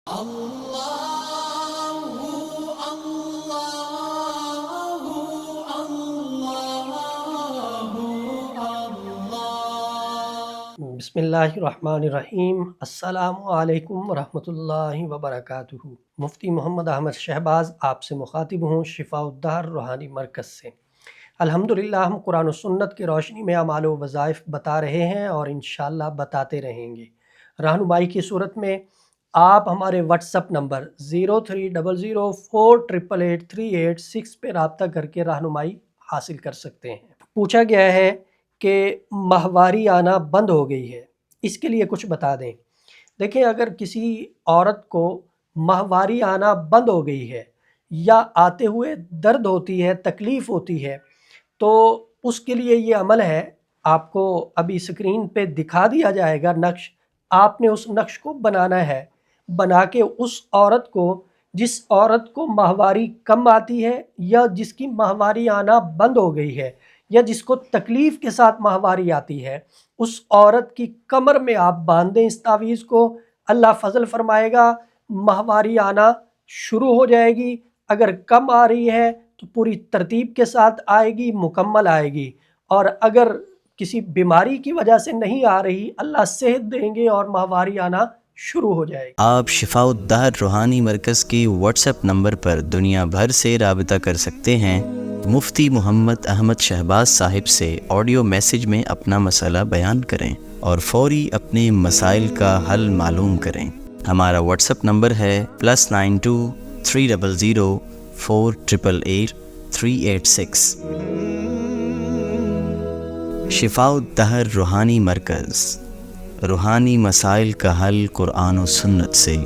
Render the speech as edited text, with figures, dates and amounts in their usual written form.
بسم اللہ الرحمن الرحیم۔ السلام علیکم ورحمۃ اللہ وبرکاتہ۔ مفتی محمد احمد شہباز آپ سے مخاطب ہوں شفاء الدہر روحانی مرکز سے۔ الحمدللہ ہم قرآن و سنت کی روشنی میں اعمال و وظائف بتا رہے ہیں اور انشاءاللہ بتاتے رہیں گے۔ رہنمائی کی صورت میں آپ ہمارے واٹس ایپ نمبر 030048883886 پہ رابطہ کر کے رہنمائی حاصل کر سکتے ہیں۔ پوچھا گیا ہے کہ ماہواری آنا بند ہو گئی ہے، اس کے لیے کچھ بتا دیں۔ دیکھیں، اگر کسی عورت کو ماہواری آنا بند ہو گئی ہے یا آتے ہوئے درد ہوتی ہے، تکلیف ہوتی ہے، تو اس کے لیے یہ عمل ہے، آپ کو ابھی اسکرین پہ دکھا دیا جائے گا نقش، آپ نے اس نقش کو بنانا ہے، بنا کے اس عورت کو، جس عورت کو ماہواری کم آتی ہے یا جس کی ماہواری آنا بند ہو گئی ہے یا جس کو تکلیف کے ساتھ ماہواری آتی ہے، اس عورت کی کمر میں آپ باندھ دیں اس تعویذ کو، اللہ فضل فرمائے گا، ماہواری آنا شروع ہو جائے گی۔ اگر کم آ رہی ہے تو پوری ترتیب کے ساتھ آئے گی، مکمل آئے گی، اور اگر کسی بیماری کی وجہ سے نہیں آ رہی، اللہ صحت دیں گے اور ماہواری آنا شروع ہو جائے گی۔ آپ شفاء الدہر روحانی مرکز کی واٹس ایپ نمبر پر دنیا بھر سے رابطہ کر سکتے ہیں۔ مفتی محمد احمد شہباز صاحب سے آڈیو میسج میں اپنا مسئلہ بیان کریں اور فوری اپنے مسائل کا حل معلوم کریں۔ ہمارا واٹس ایپ نمبر ہے +92 300 488 386۔ شفاء الدہر روحانی مرکز، روحانی مسائل کا حل قرآن و سنت سے۔